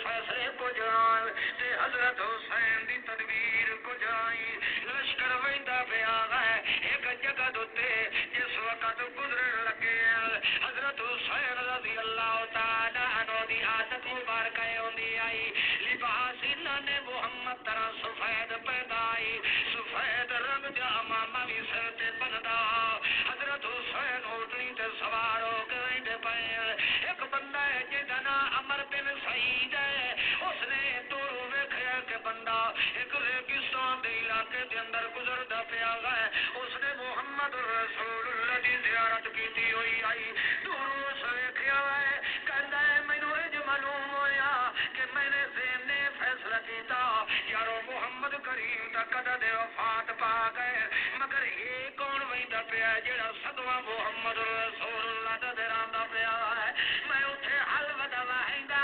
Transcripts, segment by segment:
فیصلے کو جان تے حضرت حسین دی تدبیر کو جائی لشکر ویندا پیا ہے ایک جگہ دوتے جس وقت گزرن لگے حضرت حسین رضی اللہ تعالی عنہ دی عادت مبارکہ ہوندی آئی لباس انہاں نے محمد طرح سفید پیدائی سفید رنگ دا امامہ بھی سر تے بندا حضرت حسین اونٹنی تے سوار ہو کے وینڈے پے ایک بندہ ہے جہدا نام عمر بن سعید ہے اس نے دوروں ویکھیا کہ بندہ ایک ریگستان دے علاقے دے اندر گزردا پیا ہے اس نے محمد رسول اللہ دی زیارت کیتی ہوئی آئی دوروں اس ویکھیا ہے کہندا ہے مینوں اج معلوم ہویا کہ میں نے ذہن نے فیصلہ کیتا یارو محمد کریم دا قد دے وفات پا گئے مگر یہ کون ویندا پیا جڑا صدوہ محمد رسول اللہ دا دراندا پیا ہے میں اوتھے حل ودا ہیندا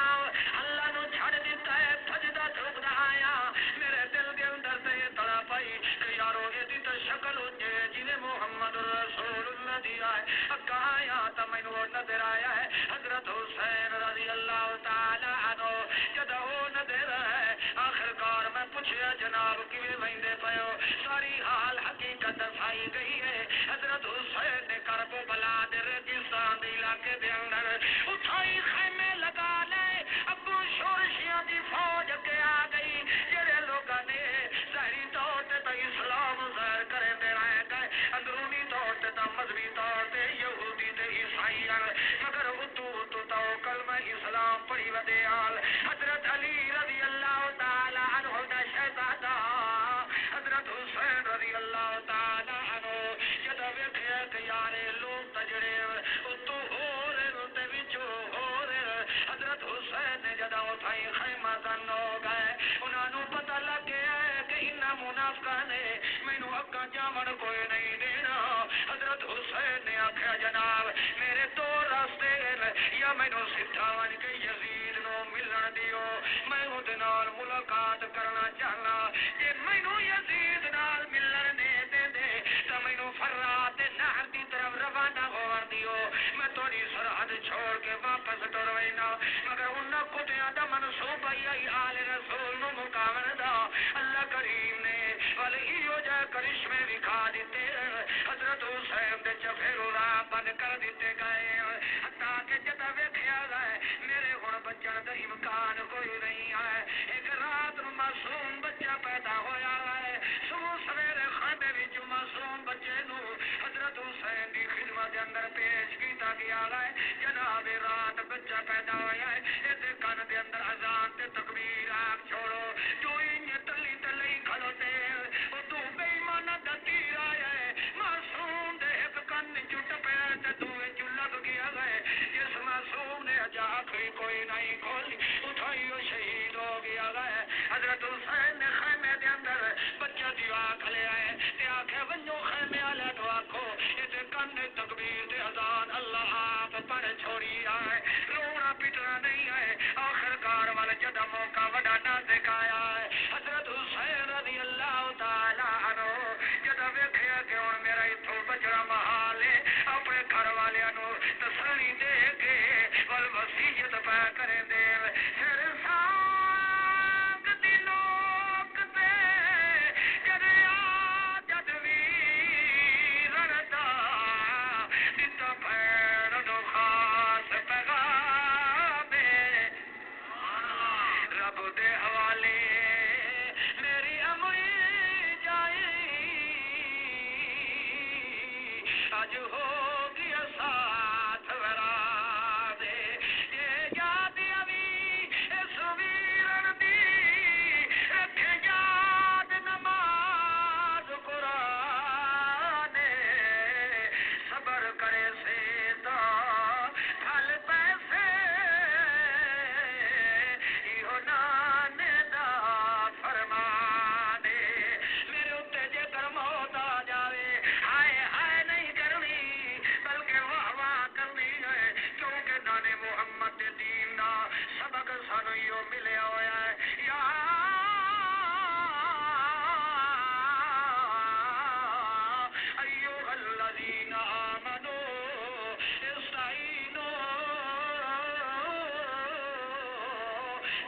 اللہ نو چھڑ دتا ہے سجدہ جھکدا آیا میرے دل دے اندر تے تڑا پئی کہ یارو ایدی تے شکل ہوجے جویں محمد رسول اللہ دی آئے اگا آیا تا مینوں نظر آیا ہے حضرت حسین رضی اللہ تعالی عنہ جدوں نظر ہے آخرکار میں پوچھیا جناب کیویں ویندے پیو ساری حال حقیقت دسائی گئی ہے حضرت حسین نے کرب و بلا دے ریگستان دے علاقے دے اندر اٹھائی خیمے لگا لے ابو شورشیاں دی فوج کے آ گئی جڑے لوگاں نے ظاہری طور تے تو اسلام ظاہر کرے دے رہے گئے اندرونی طور تے تو مذہبی طور تے یہودی تے عیسائی مگر اتو تو کلمہ اسلام پڑھی ودے آل حضرت علی رضی اللہ تعالی عنہ دا شہزادہ حضرت حسین رضی اللہ تعالی عنہ جدوں ویکھیا کہ یارے لوگ تجڑے اتو ہو رہے تے وچوں ہو رہے حضرت حسین نے جدوں اٹھائی خیمہ تن ہو گئے انہاں نوں پتہ لگ گیا کہ انہاں منافقاں نے مینوں اگاں جاون کوئی نہیں دینا حضرت حسین نے آکھیا جناب میرے دو راستے یا مینوں سدھا ون کے یزید نو ملن دیو میں اودے نال ملاقات کرنا چاہنا جے مینوں یزید نال ملن دے دے تے مینوں فرات نہر دی طرف روانہ ہون دیو میں تہاڈی سرحد چھوڑ کے واپس ٹر وینا مگر انہاں کتیاں دا منصوبہ ہی آل رسول نو مقابل دا اللہ کریم نے ول ایو جا کرشمے دکھا دیتے حضرت حسین دے چفیرو راہ بند کر دیتے گئے حتیٰ کہ جدا ویکھیا گئے میرے ہن بچن دا امکان کوئی نہیں ہے ایک رات نو معصوم بچہ پیدا ہویا ہے صبح سویرے خیمے وچ معصوم بچے نو حضرت حسین دی خدمت دے اندر پیش کیتا گیا ہے جناب رات بچہ پیدا ہویا ہے ایدے کان دے اندر اذان تے تکبیر آگ چھوڑو جو انج تلی تلی کھلوتے او تو بے ایمان دا تیر آیا ہے معصوم دے ایک کن چٹ پیا تے دوے چ لگ گیا ہے جس معصوم نے اجا آخری کوئی نہیں کھولی اٹھائی وہ شہید ہو گیا ہے حضرت حسین نے خیمے دے اندر بچہ دیوا کھلے آئے تے آکھے ونجو خیمے والے تو آکھو ایدے کن تکبیر تے اذان اللہ آپ پڑھ چھوڑی آئے رونا پٹنا نہیں ہے آخرکار وال جدا موقع وڈا نازک آیا ہے حضرت حسین رضی اللہ تعالی عنہ جدا ویکھیا کہ ہن میرا اتھوں بچنا محال ہے اپنے گھر والے نو تسلی دے کے ول وصیت پہ کرے دے پھر سانگ دی لوک تے جریا جد وی رڑدا دتا پھیر نو خاص پیغام رب دے حوالے میری امری جائی اج ہو گیا ساتھ ورا دے یہ یاد ابھی اس ویرن دی رکھے یاد نماز قرآن صبر کرے سے تو پھل پیسے یہ نانے دا فرمانے میرے اتنے جے کر موت آ جاوے ہائے ہائے نہیں کرنی بلکہ واہ واہ کرنی ہے کیونکہ نانے محمد دے دین دا سبق سانو یو ملیا ہویا ہے یا ایوہ الذین آمنوا استعینوا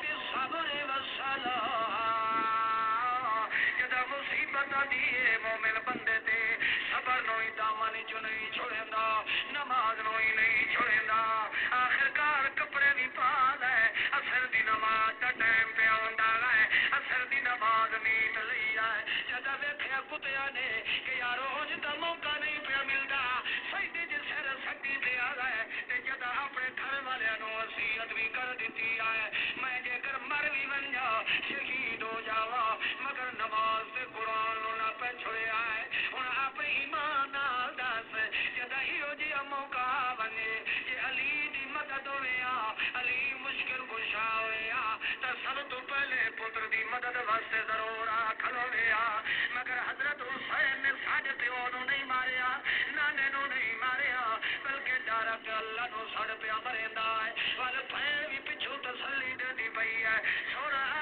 بالصبر صبر وصلاح جدا مصیبت دیے مومن بندے تے صبر نوئی دامن جو نہیں چھوڑیندا نماز نوئی نہیں چھوڑیندا آخرکار کپڑے بھی پا لے اثر دی نماز دا ٹائم پہ آندا ہے اثر دی نماز نیند لئی آئے جدا ویکھیا کتیا نے کہ یار روز دا موقع نہیں پہ ملدا سجدے جے سر سٹی پہ آ گئے تے جدا اپنے گھر والوں نو وصیت بھی کر دتی ہے میں جے کر مر بھی ونجا شہید ہو جاواں مگر نماز تے قرآن نو نہ پہ چھڑیا ہے ہن اپنے ایمان نال دس جدا ایہو جہا موقع بنے جے علی دی مدد ہوئے علی مشکل کشا ہوئے تے سب تو پہلے پتر دی مدد واسطے ضرور کھلوے مگر حضرت حسین نے ساڈے پیو نو نہیں ماریا نانے نو نہیں ماریا بلکہ ڈائریکٹ اللہ نو سڑ پیا مریندا ہے ول پھر بھی پچھو تسلی دینی پئی ہے سونا